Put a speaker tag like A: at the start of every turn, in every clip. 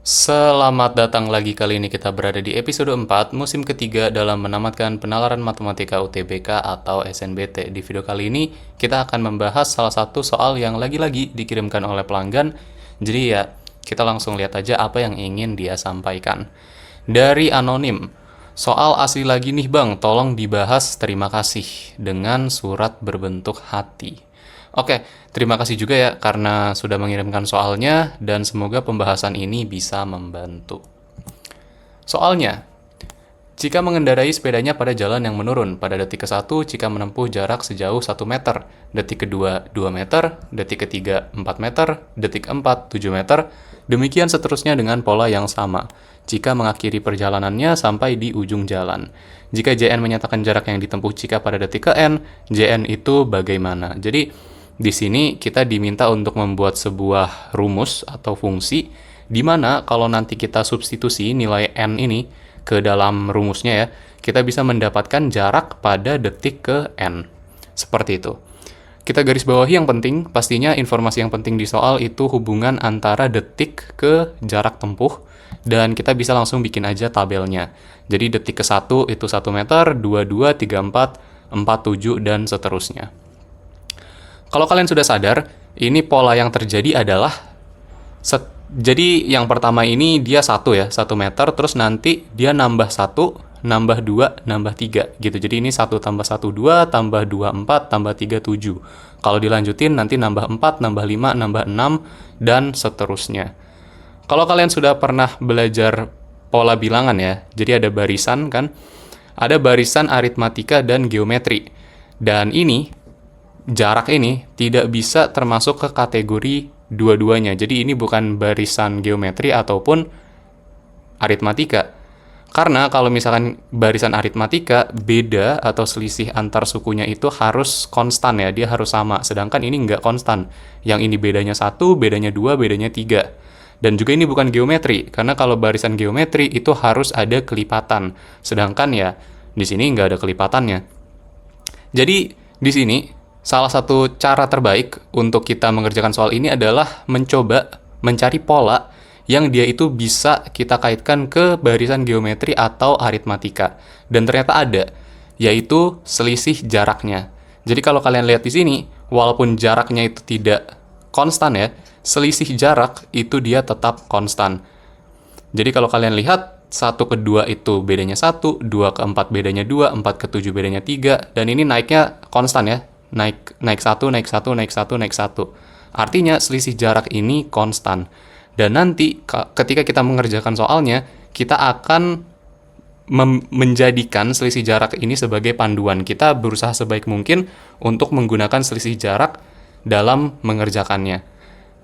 A: Selamat datang lagi. Kali ini kita berada di episode 4, musim ketiga dalam menamatkan penalaran matematika UTBK atau SNBT. Di video kali ini kita akan membahas salah satu soal yang lagi-lagi dikirimkan oleh pelanggan. Jadi ya, kita langsung lihat aja apa yang ingin dia sampaikan. Dari anonim, soal asli lagi nih bang, tolong dibahas, terima kasih, dengan surat berbentuk hati. Oke, terima kasih juga ya karena sudah mengirimkan soalnya dan semoga pembahasan ini bisa membantu. Soalnya, jika mengendarai sepedanya pada jalan yang menurun, pada detik ke-1 jika menempuh jarak sejauh 1 meter, detik kedua 2 meter, detik ketiga 4 meter, detik keempat 7 meter, demikian seterusnya dengan pola yang sama, jika mengakhiri perjalanannya sampai di ujung jalan. Jika JN menyatakan jarak yang ditempuh jika pada detik ke-n, JN itu bagaimana? Jadi, di sini kita diminta untuk membuat sebuah rumus atau fungsi di mana kalau nanti kita substitusi nilai n ini ke dalam rumusnya ya, kita bisa mendapatkan jarak pada detik ke n. Seperti itu. Kita garis bawahi yang penting, pastinya informasi yang penting di soal itu hubungan antara detik ke jarak tempuh, dan kita bisa langsung bikin aja tabelnya. Jadi detik ke-1 itu 1 meter, 22, 34, 47, dan seterusnya. Kalau kalian sudah sadar, ini pola yang terjadi adalah jadi yang pertama ini dia 1 ya, 1 meter, terus nanti dia nambah 1, nambah 2, nambah 3 gitu. Jadi ini 1 tambah 1, 2, tambah 2, 4, tambah 3, 7. Kalau dilanjutin nanti nambah 4, nambah 5, nambah 6, dan seterusnya. Kalau kalian sudah pernah belajar pola bilangan ya, jadi ada barisan kan, ada barisan aritmatika dan geometri. Dan ini jarak ini tidak bisa termasuk ke kategori dua-duanya. Jadi ini bukan barisan geometri ataupun aritmatika. Karena kalau misalkan barisan aritmatika, beda atau selisih antar sukunya itu harus konstan ya, dia harus sama. Sedangkan ini nggak konstan. Yang ini bedanya 1, bedanya 2, bedanya 3. Dan juga ini bukan geometri, karena kalau barisan geometri itu harus ada kelipatan. Sedangkan ya, di sini nggak ada kelipatannya. Jadi, di sini salah satu cara terbaik untuk kita mengerjakan soal ini adalah mencoba mencari pola yang dia itu bisa kita kaitkan ke barisan geometri atau aritmatika. Dan ternyata ada, yaitu selisih jaraknya. Jadi kalau kalian lihat di sini, walaupun jaraknya itu tidak konstan ya, selisih jarak itu dia tetap konstan. Jadi kalau kalian lihat, 1 ke 2 itu bedanya 1, 2 ke 4 bedanya 2, 4 ke 7 bedanya 3, dan ini naiknya konstan ya. Naik 1, naik 1, naik 1, naik 1. Artinya selisih jarak ini konstan. Dan nanti ketika kita mengerjakan soalnya, kita akan menjadikan selisih jarak ini sebagai panduan. Kita berusaha sebaik mungkin untuk menggunakan selisih jarak dalam mengerjakannya.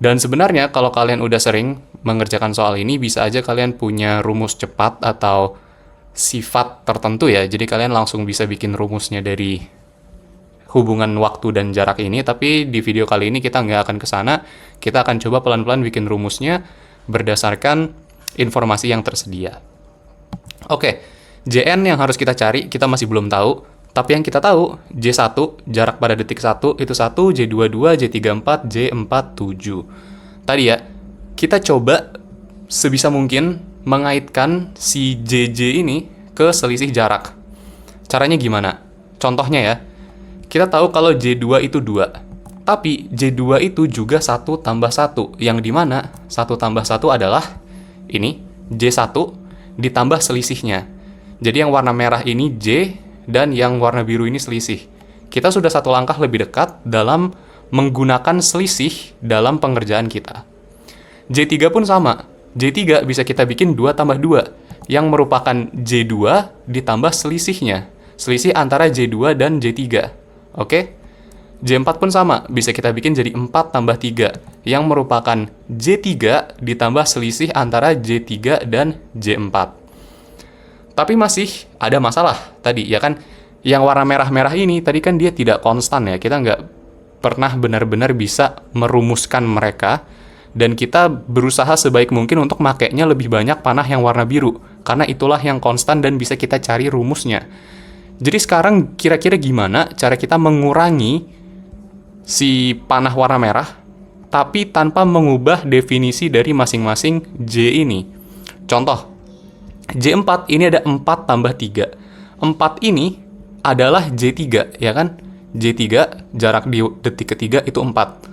A: Dan sebenarnya kalau kalian udah sering mengerjakan soal ini, bisa aja kalian punya rumus cepat atau sifat tertentu ya. Jadi kalian langsung bisa bikin rumusnya dari hubungan waktu dan jarak ini, tapi di video kali ini kita nggak akan ke sana. Kita akan coba pelan-pelan bikin rumusnya berdasarkan informasi yang tersedia. Oke, JN yang harus kita cari, kita masih belum tahu. Tapi yang kita tahu, J1, jarak pada detik 1, itu 1, J22, J34, J47. Tadi ya, kita coba sebisa mungkin mengaitkan si JJ ini ke selisih jarak. Caranya gimana? Contohnya ya, kita tahu kalau J2 itu 2. Tapi J2 itu juga 1 tambah 1. Yang dimana 1 tambah 1 adalah ini, J1 ditambah selisihnya. Jadi yang warna merah ini J, dan yang warna biru ini selisih. Kita sudah satu langkah lebih dekat dalam menggunakan selisih dalam pengerjaan kita. J3 pun sama. J3 bisa kita bikin 2 tambah 2, yang merupakan J2 ditambah selisihnya. Selisih antara J2 dan J3. Oke, J4 pun sama, bisa kita bikin jadi 4 tambah 3, yang merupakan J3 ditambah selisih antara J3 dan J4. Tapi masih ada masalah tadi, ya kan? Yang warna merah-merah ini, tadi kan dia tidak konstan ya, kita nggak pernah benar-benar bisa merumuskan mereka, dan kita berusaha sebaik mungkin untuk makainya lebih banyak panah yang warna biru, karena itulah yang konstan dan bisa kita cari rumusnya. Jadi sekarang kira-kira gimana cara kita mengurangi si panah warna merah tapi tanpa mengubah definisi dari masing-masing J ini. Contoh, J4 ini ada 4 tambah 3. 4 ini adalah J3, ya kan? J3, jarak di detik ketiga itu 4.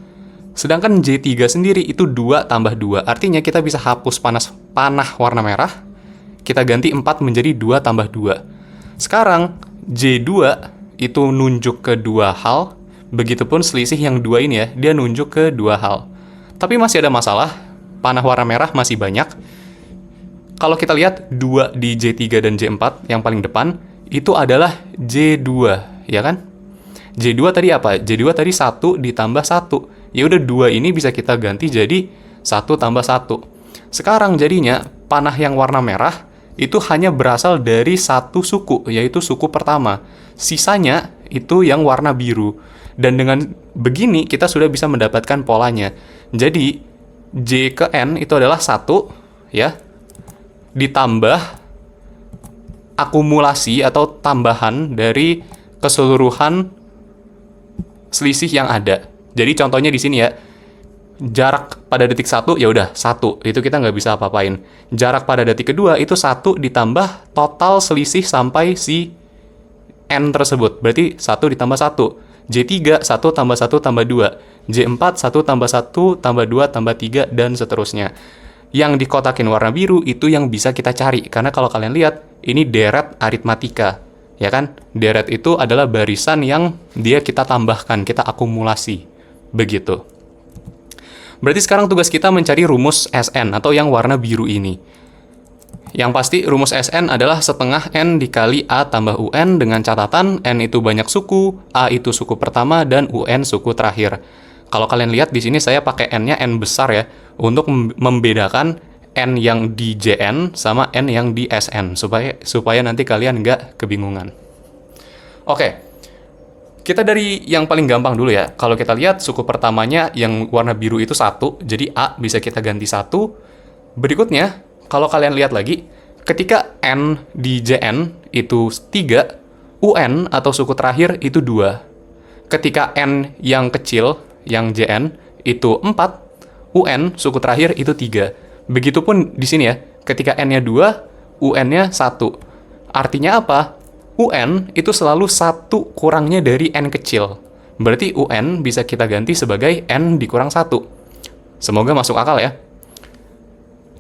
A: Sedangkan J3 sendiri itu 2 tambah 2. Artinya kita bisa hapus panah warna merah, kita ganti 4 menjadi 2 tambah 2. Sekarang, J2 itu nunjuk ke 2 hal, begitupun selisih yang 2 ini ya, dia nunjuk ke 2 hal. Tapi masih ada masalah, panah warna merah masih banyak. Kalau kita lihat 2 di J3 dan J4 yang paling depan, itu adalah J2, ya kan? J2 tadi apa? J2 tadi 1 ditambah 1. Ya udah 2 ini bisa kita ganti jadi 1 tambah 1. Sekarang jadinya panah yang warna merah itu hanya berasal dari satu suku, yaitu suku pertama. Sisanya itu yang warna biru. Dan dengan begini kita sudah bisa mendapatkan polanya. Jadi J ke N itu adalah 1 ya, ditambah akumulasi atau tambahan dari keseluruhan selisih yang ada. Jadi contohnya di sini ya, jarak pada detik 1 ya udah 1, itu kita nggak bisa apa-apain. Jarak pada detik kedua itu 1 ditambah total selisih sampai si N tersebut. Berarti 1 ditambah 1. J3 1 tambah 1 tambah 2. J4 1 tambah 1 tambah 2 tambah 3 dan seterusnya. Yang dikotakin warna biru itu yang bisa kita cari. Karena kalau kalian lihat, ini deret aritmatika. Ya kan? Deret itu adalah barisan yang dia kita tambahkan, kita akumulasi. Begitu. Berarti sekarang tugas kita mencari rumus Sn atau yang warna biru ini. Yang pasti rumus Sn adalah setengah N dikali A tambah UN dengan catatan N itu banyak suku, A itu suku pertama, dan UN suku terakhir. Kalau kalian lihat di sini saya pakai N-nya N besar ya, untuk membedakan N yang di Jn sama N yang di Sn, supaya nanti kalian nggak kebingungan. Oke. Kita dari yang paling gampang dulu ya. Kalau kita lihat suku pertamanya yang warna biru itu 1, jadi A bisa kita ganti 1. Berikutnya, kalau kalian lihat lagi, ketika N di Jn itu 3, UN atau suku terakhir itu 2. Ketika N yang kecil, yang Jn, itu 4, UN suku terakhir itu 3. Begitupun di sini ya, ketika N-nya 2, UN-nya 1. Artinya apa? UN itu selalu 1 kurangnya dari N kecil. Berarti UN bisa kita ganti sebagai N dikurang 1. Semoga masuk akal ya.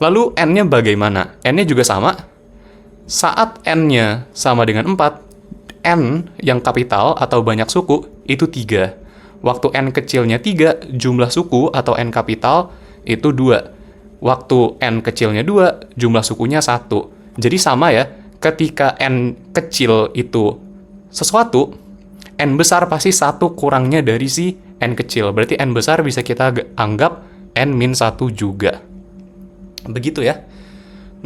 A: Lalu N-nya bagaimana? N-nya juga sama. Saat N-nya sama dengan 4, N yang kapital atau banyak suku itu 3. Waktu N kecilnya 3, jumlah suku atau N kapital itu 2. Waktu N kecilnya 2, jumlah sukunya 1. Jadi sama ya. Ketika N kecil itu sesuatu, N besar pasti 1 kurangnya dari si N kecil. Berarti N besar bisa kita anggap N-1 juga. Begitu ya.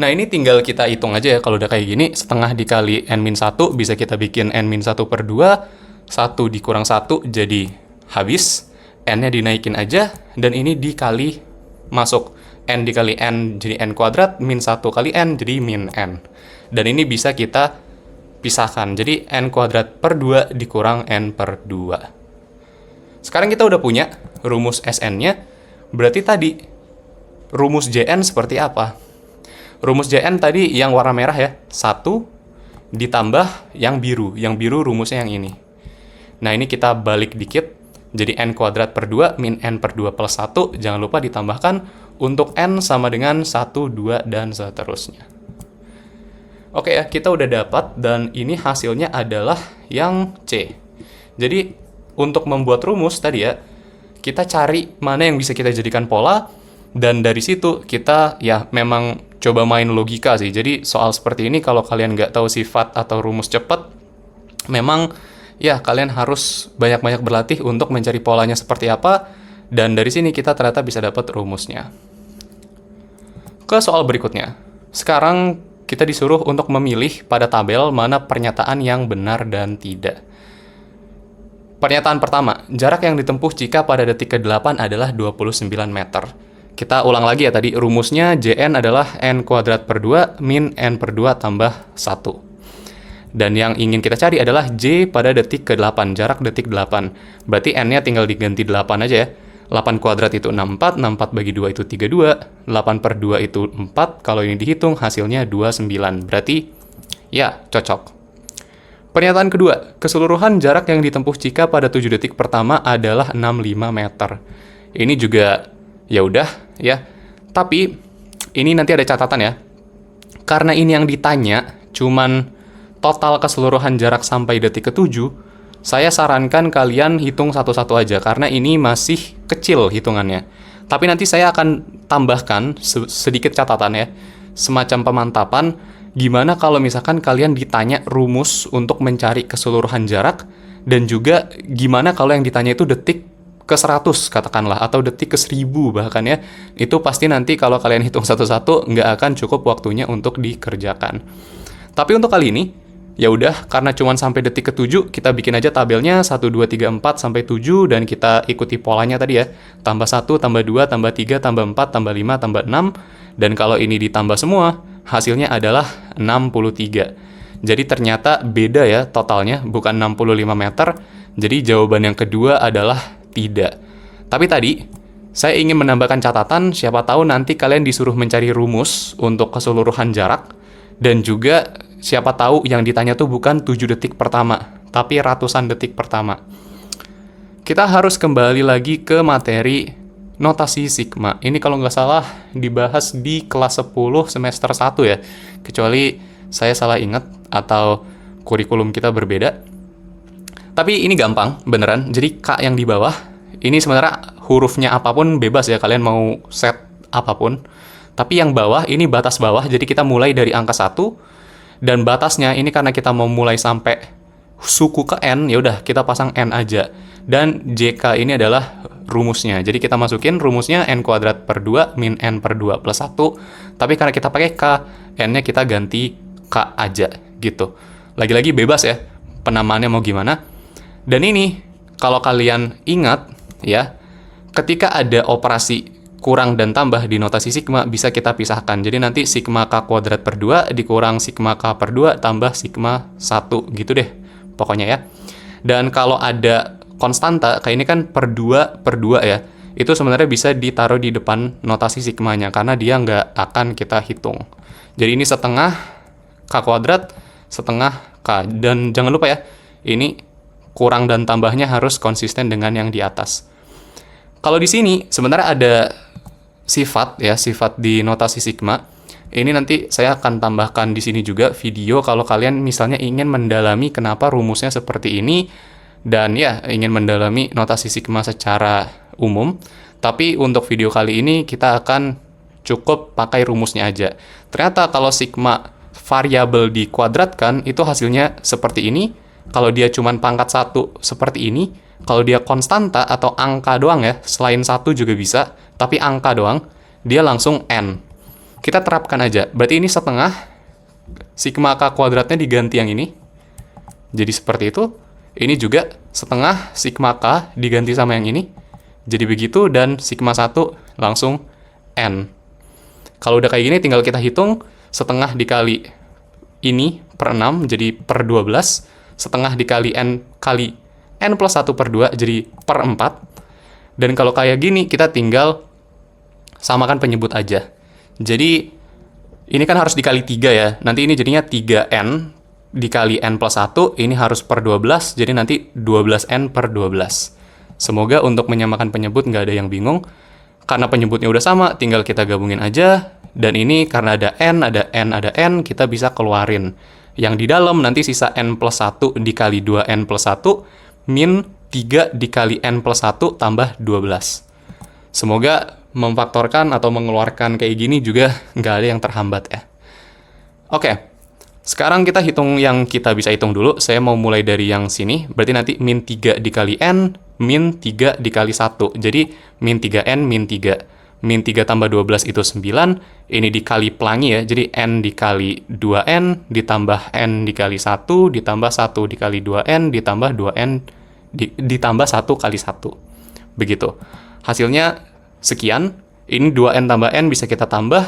A: Nah, ini tinggal kita hitung aja ya. Kalau udah kayak gini, setengah dikali N-1 bisa kita bikin N-1 per 2. 1 dikurang 1 jadi habis. N-nya dinaikin aja. Dan ini dikali masuk. N dikali N jadi N kuadrat. Min 1 kali N jadi min N. Dan ini bisa kita pisahkan. Jadi N kuadrat per 2 dikurang N per 2. Sekarang kita udah punya rumus Sn-nya. Berarti tadi rumus Jn seperti apa? Rumus Jn tadi yang warna merah ya. 1 ditambah yang biru. Yang biru rumusnya yang ini. Nah, ini kita balik dikit. Jadi N kuadrat per 2 min N per 2 plus 1. Jangan lupa ditambahkan untuk N sama dengan 1, 2, dan seterusnya. Oke ya, kita udah dapat dan ini hasilnya adalah yang C. Jadi, untuk membuat rumus tadi ya, kita cari mana yang bisa kita jadikan pola, dan dari situ kita ya memang coba main logika sih. Jadi, soal seperti ini kalau kalian nggak tahu sifat atau rumus cepat, memang ya kalian harus banyak-banyak berlatih untuk mencari polanya seperti apa, dan dari sini kita ternyata bisa dapat rumusnya. Ke soal berikutnya. Sekarang kita disuruh untuk memilih pada tabel mana pernyataan yang benar dan tidak. Pernyataan pertama, jarak yang ditempuh jika pada detik ke-8 adalah 29 meter. Kita ulang lagi ya tadi, rumusnya Jn adalah N kuadrat per 2 min N per 2 tambah 1. Dan yang ingin kita cari adalah J pada detik ke-8, jarak detik 8. Berarti N-nya tinggal diganti 8 aja ya. 8 kuadrat itu 64, 64 bagi 2 itu 32, 8 per 2 itu 4, kalau ini dihitung hasilnya 29. Berarti, ya, cocok. Pernyataan kedua, keseluruhan jarak yang ditempuh Cika pada 7 detik pertama adalah 65 meter. Ini juga, ya udah, ya. Tapi, ini nanti ada catatan ya. Karena ini yang ditanya, cuman total keseluruhan jarak sampai detik ke-7, saya sarankan kalian hitung satu-satu aja, karena ini masih kecil hitungannya. Tapi nanti saya akan tambahkan sedikit catatan ya, semacam pemantapan, gimana kalau misalkan kalian ditanya rumus untuk mencari keseluruhan jarak, dan juga gimana kalau yang ditanya itu detik ke-100 katakanlah, atau detik ke-1000 bahkan ya. Itu pasti nanti kalau kalian hitung satu-satu, nggak akan cukup waktunya untuk dikerjakan. Tapi untuk kali ini, ya udah, karena cuma sampai detik ke-7, kita bikin aja tabelnya 1, 2, 3, 4, sampai 7, dan kita ikuti polanya tadi ya. Tambah 1, tambah 2, tambah 3, tambah 4, tambah 5, tambah 6, dan kalau ini ditambah semua, hasilnya adalah 63. Jadi ternyata beda ya totalnya, bukan 65 meter, jadi jawaban yang kedua adalah tidak. Tapi tadi, saya ingin menambahkan catatan, siapa tahu nanti kalian disuruh mencari rumus untuk keseluruhan jarak, dan juga siapa tahu yang ditanya tuh bukan 7 detik pertama, tapi ratusan detik pertama. Kita harus kembali lagi ke materi notasi sigma. Ini kalau nggak salah dibahas di kelas 10 semester 1 ya. Kecuali saya salah ingat atau kurikulum kita berbeda. Tapi ini gampang, beneran. Jadi K yang di bawah, ini sebenarnya hurufnya apapun bebas ya, kalian mau set apapun. Tapi yang bawah, ini batas bawah, jadi kita mulai dari angka 1, dan batasnya ini karena kita mau mulai sampai suku ke N, ya udah kita pasang N aja. Dan JK ini adalah rumusnya. Jadi kita masukin rumusnya N kuadrat per 2 min N per 2 plus 1. Tapi karena kita pakai K, N-nya kita ganti K aja gitu. Lagi-lagi bebas ya, penamaannya mau gimana. Dan ini, kalau kalian ingat ya, ketika ada operasi kurang dan tambah di notasi sigma, bisa kita pisahkan. Jadi nanti sigma K kuadrat per 2 dikurang sigma K per 2 tambah sigma 1, gitu deh pokoknya ya. Dan kalau ada konstanta, kayak ini kan per 2 ya, itu sebenarnya bisa ditaruh di depan notasi sigmanya, karena dia nggak akan kita hitung. Jadi ini setengah K kuadrat, setengah K. Dan jangan lupa ya, ini kurang dan tambahnya harus konsisten dengan yang di atas. Kalau di sini sebenarnya ada sifat ya, sifat di notasi sigma. Ini nanti saya akan tambahkan di sini juga video kalau kalian misalnya ingin mendalami kenapa rumusnya seperti ini, dan ya ingin mendalami notasi sigma secara umum. Tapi untuk video kali ini kita akan cukup pakai rumusnya aja. Ternyata kalau sigma variabel dikuadratkan itu hasilnya seperti ini. Kalau dia cuma pangkat 1 seperti ini. Kalau dia konstanta atau angka doang ya, selain 1 juga bisa, tapi angka doang, dia langsung N. Kita terapkan aja. Berarti ini setengah, sigma K kuadratnya diganti yang ini. Jadi seperti itu. Ini juga setengah sigma K diganti sama yang ini. Jadi begitu, dan sigma 1 langsung N. Kalau udah kayak gini, tinggal kita hitung, setengah dikali ini per 6, jadi per 12. Setengah dikali N kali N plus 1 per 2, jadi per 4. Dan kalau kayak gini, kita tinggal samakan penyebut aja. Jadi, ini kan harus dikali 3 ya. Nanti ini jadinya 3N dikali N plus 1, ini harus per 12, jadi nanti 12N per 12. Semoga untuk menyamakan penyebut nggak ada yang bingung. Karena penyebutnya udah sama, tinggal kita gabungin aja. Dan ini karena ada N, ada N, ada N, kita bisa keluarin. Yang di dalam nanti sisa N plus 1 dikali 2N plus 1, min 3 dikali N plus 1 tambah 12. Semoga memfaktorkan atau mengeluarkan kayak gini juga nggak ada yang terhambat ya. Oke, sekarang kita hitung yang kita bisa hitung dulu. Saya mau mulai dari yang sini, berarti nanti min 3 dikali N, min 3 dikali 1. Jadi min 3N, min 3. Min 3 tambah 12 itu 9, ini dikali pelangi ya, jadi N dikali 2N, ditambah N dikali 1, ditambah 1 dikali 2N, ditambah 2N, ditambah 1 kali 1. Begitu. Hasilnya sekian, ini 2N tambah N bisa kita tambah,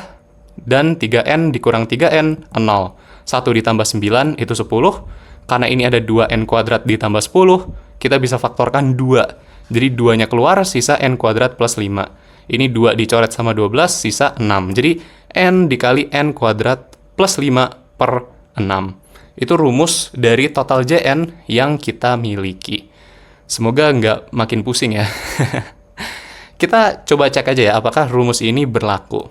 A: dan 3N dikurang 3N, 0. 1 ditambah 9 itu 10, karena ini ada 2N kuadrat ditambah 10, kita bisa faktorkan 2. Jadi 2-nya keluar, sisa n kuadrat plus 5. Ini 2 dicoret sama 12, sisa 6. Jadi n dikali n kuadrat plus 5 per 6. Itu rumus dari total Jn yang kita miliki. Semoga nggak makin pusing ya. Kita coba cek aja ya, apakah rumus ini berlaku.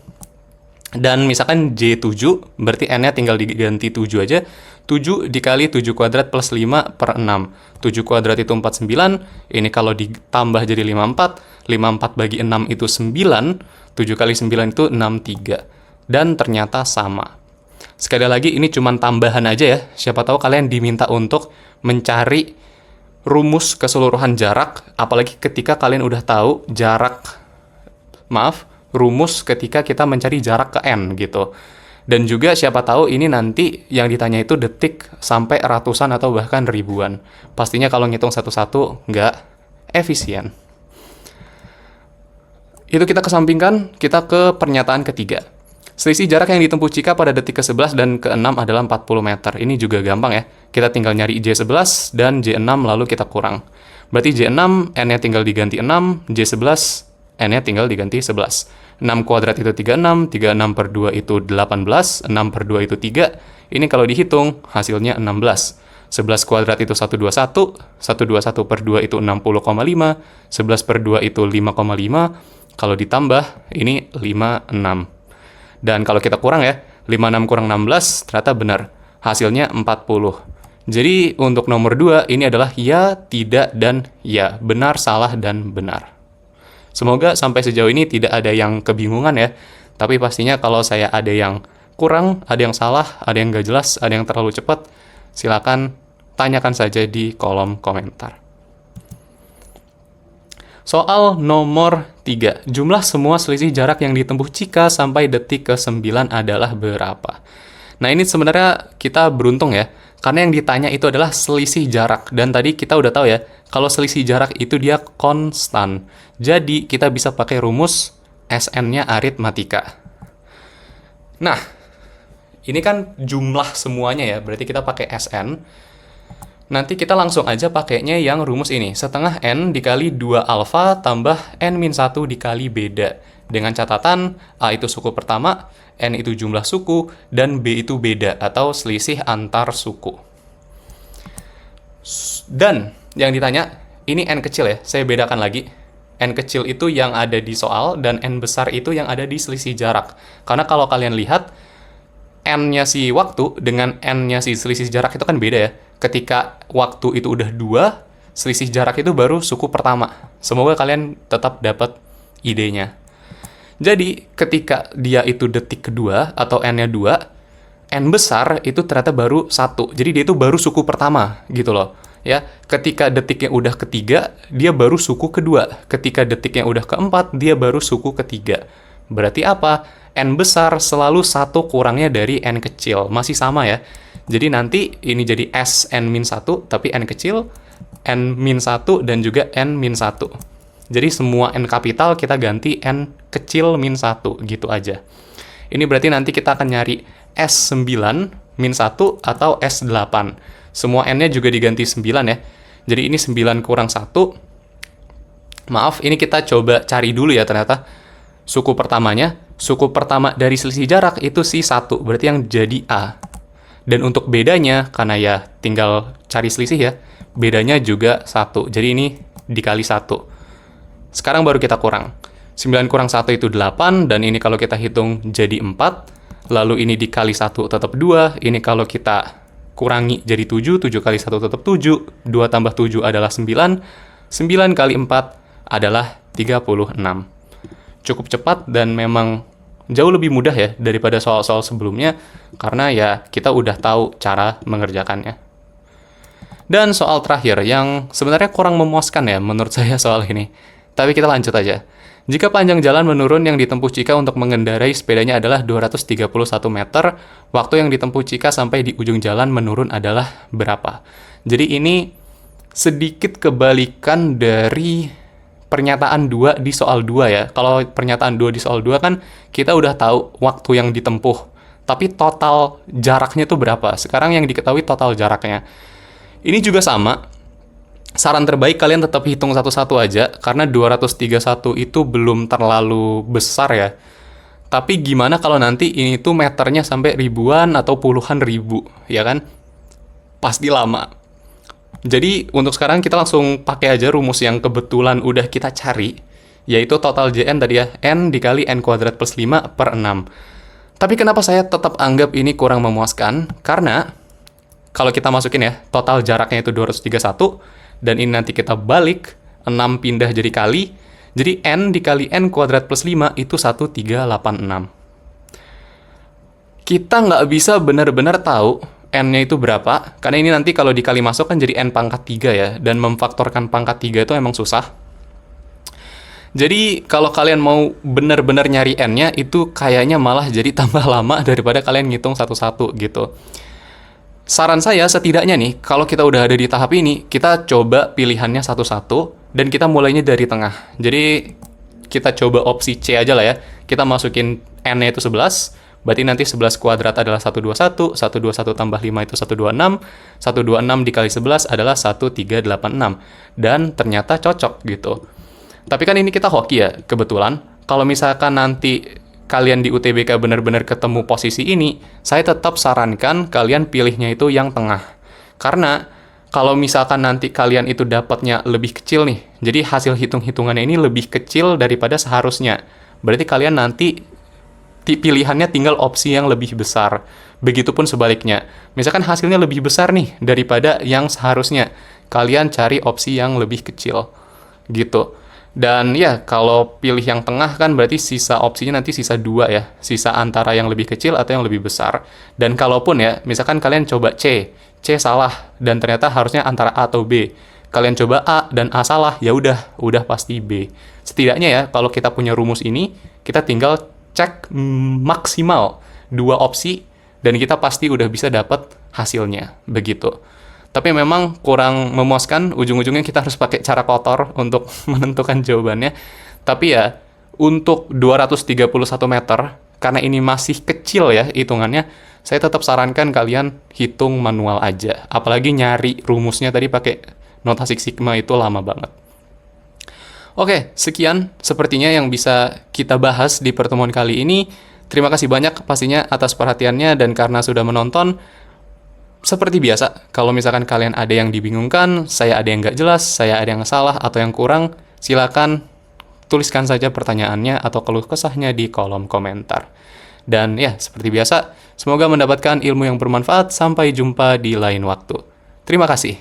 A: Dan misalkan J7, berarti N-nya tinggal diganti 7 aja. 7 dikali 7 kuadrat plus 5 per 6. 7 kuadrat itu 49, ini kalau ditambah jadi 54. 54 bagi 6 itu 9, 7 kali 9 itu 63. Dan ternyata sama. Sekali lagi, ini cuma tambahan aja ya. Siapa tahu kalian diminta untuk mencari rumus keseluruhan jarak, apalagi ketika kalian udah tahu rumus ketika kita mencari jarak ke n gitu. Dan juga siapa tahu ini nanti yang ditanya itu detik sampai ratusan atau bahkan ribuan. Pastinya kalau ngitung satu-satu nggak efisien. Itu kita kesampingkan, kita ke pernyataan ketiga. Selisih jarak yang ditempuh Chika pada detik ke-11 dan ke-6 adalah 40 meter. Ini juga gampang ya. Kita tinggal nyari J11 dan J6 lalu kita kurang. Berarti J6, N-nya tinggal diganti 6, J11, N-nya tinggal diganti 11. 6 kuadrat itu 36, 36 per 2 itu 18, 6 per 2 itu 3. Ini kalau dihitung, hasilnya 16. 11 kuadrat itu 121, 121 per 2 itu 60,5, 11 per 2 itu 5,5. Kalau ditambah, ini 56. Dan kalau kita kurang ya, 56 kurang 16, ternyata benar. Hasilnya 40. Jadi untuk nomor 2, ini adalah ya, tidak, dan ya. Benar, salah, dan benar. Semoga sampai sejauh ini tidak ada yang kebingungan ya. Tapi pastinya kalau saya ada yang kurang, ada yang salah, ada yang nggak jelas, ada yang terlalu cepat, silakan tanyakan saja di kolom komentar. Soal nomor 3. Jumlah semua selisih jarak yang ditempuh Chika sampai detik ke-9 adalah berapa? Nah, ini sebenarnya kita beruntung ya. Karena yang ditanya itu adalah selisih jarak. Dan tadi kita udah tahu ya, kalau selisih jarak itu dia konstan. Jadi, kita bisa pakai rumus SN-nya aritmatika. Nah, ini kan jumlah semuanya ya. Berarti kita pakai SN. Nanti kita langsung aja pakainya yang rumus ini. Setengah N dikali 2 alfa tambah N-1 dikali beda. Dengan catatan, A itu suku pertama, N itu jumlah suku, dan B itu beda atau selisih antar suku. Dan yang ditanya, ini N kecil ya, saya bedakan lagi. N kecil itu yang ada di soal, dan N besar itu yang ada di selisih jarak. Karena kalau kalian lihat, N-nya si waktu dengan N-nya si selisih jarak itu kan beda ya. Ketika waktu itu udah 2, selisih jarak itu baru suku pertama. Semoga kalian tetap dapat idenya. Jadi, ketika dia itu detik kedua atau N-nya 2, N besar itu ternyata baru 1. Jadi, dia itu baru suku pertama gitu loh. Ya, ketika detiknya udah ketiga, dia baru suku kedua. Ketika detiknya udah keempat, dia baru suku ketiga. Berarti apa? N besar selalu 1 kurangnya dari N kecil. Masih sama ya. Jadi nanti ini jadi S N-1, tapi N kecil, N-1, dan juga N-1. Jadi semua N kapital kita ganti N kecil min 1, gitu aja. Ini berarti nanti kita akan nyari S9 min 1 atau S8. Semua N-nya juga diganti 9 ya. Jadi ini 9 kurang 1. Maaf, ini kita coba cari dulu ya ternyata. Suku pertamanya, suku pertama dari selisih jarak itu si 1, berarti yang jadi A. Dan untuk bedanya, karena ya tinggal cari selisih ya, bedanya juga 1. Jadi ini dikali 1. Sekarang baru kita kurang. 9 kurang 1 itu 8, dan ini kalau kita hitung jadi 4. Lalu ini dikali 1 tetap 2, ini kalau kita kurangi jadi 7, 7 kali 1 tetap 7, 2 tambah 7 adalah 9, 9 kali 4 adalah 36. Cukup cepat dan memang jauh lebih mudah ya daripada soal-soal sebelumnya, karena ya kita udah tahu cara mengerjakannya. Dan soal terakhir yang sebenarnya kurang memuaskan ya menurut saya soal ini. Tapi kita lanjut aja. Jika panjang jalan menurun yang ditempuh Chika untuk mengendarai sepedanya adalah 231 meter, waktu yang ditempuh Chika sampai di ujung jalan menurun adalah berapa? Jadi ini sedikit kebalikan dari pernyataan 2 di soal 2 ya. Kalau pernyataan 2 di soal 2 kan kita udah tahu waktu yang ditempuh. Tapi total jaraknya tuh berapa? Sekarang yang diketahui total jaraknya. Ini juga sama. saran terbaik kalian tetap hitung satu-satu aja, karena 231 itu belum terlalu besar ya. Tapi gimana kalau nanti ini tuh meternya sampai ribuan atau puluhan ribu, ya kan? Pasti lama. Jadi untuk sekarang kita langsung pakai aja rumus yang kebetulan udah kita cari, yaitu total JN tadi ya, N dikali N kuadrat plus 5 per 6. Tapi kenapa saya tetap anggap ini kurang memuaskan? Karena kalau kita masukin ya, total jaraknya itu 231, dan ini nanti kita balik, 6 pindah jadi kali, jadi N dikali N kuadrat plus 5 itu 1386. Kita nggak bisa benar-benar tahu N-nya itu berapa, karena ini nanti kalau dikali masuk kan jadi N pangkat 3 ya, dan memfaktorkan pangkat 3 itu emang susah. Jadi kalau kalian mau benar-benar nyari N-nya, itu kayaknya malah jadi tambah lama daripada kalian ngitung satu-satu gitu. Saran saya setidaknya nih, kalau kita udah ada di tahap ini, kita coba pilihannya satu-satu, dan kita mulainya dari tengah. Jadi kita coba opsi C aja lah ya, kita masukin N-nya itu 11, berarti nanti 11 kuadrat adalah 121, 121 tambah 5 itu 126, 126 dikali 11 adalah 1386, dan ternyata cocok gitu. Tapi kan ini kita hoki ya, kebetulan. Kalau misalkan nanti kalian di UTBK benar-benar ketemu posisi ini, saya tetap sarankan kalian pilihnya itu yang tengah. Karena kalau misalkan nanti kalian itu dapatnya lebih kecil nih, jadi hasil hitung-hitungannya ini lebih kecil daripada seharusnya. Berarti kalian nanti pilihannya tinggal opsi yang lebih besar. Begitupun sebaliknya. Misalkan hasilnya lebih besar nih daripada yang seharusnya, kalian cari opsi yang lebih kecil. Gitu. Dan ya, kalau pilih yang tengah kan berarti sisa opsinya nanti sisa 2 ya. Sisa antara yang lebih kecil atau yang lebih besar. Dan kalaupun ya, misalkan kalian coba C salah, dan ternyata harusnya antara A atau B. Kalian coba A dan A salah, ya udah pasti B. Setidaknya ya, kalau kita punya rumus ini, kita tinggal cek maksimal 2 opsi, dan kita pasti udah bisa dapat hasilnya. Begitu. Tapi memang kurang memuaskan, ujung-ujungnya kita harus pakai cara kotor untuk menentukan jawabannya. Tapi ya, untuk 231 meter, karena ini masih kecil ya hitungannya, saya tetap sarankan kalian hitung manual aja. Apalagi nyari rumusnya tadi pakai notasi sigma itu lama banget. Oke, sekian sepertinya yang bisa kita bahas di pertemuan kali ini. Terima kasih banyak pastinya atas perhatiannya, dan karena sudah menonton. Seperti biasa, kalau misalkan kalian ada yang dibingungkan, saya ada yang nggak jelas, saya ada yang salah atau yang kurang, silakan tuliskan saja pertanyaannya atau keluh kesahnya di kolom komentar. Dan ya, seperti biasa, semoga mendapatkan ilmu yang bermanfaat. Sampai jumpa di lain waktu. Terima kasih.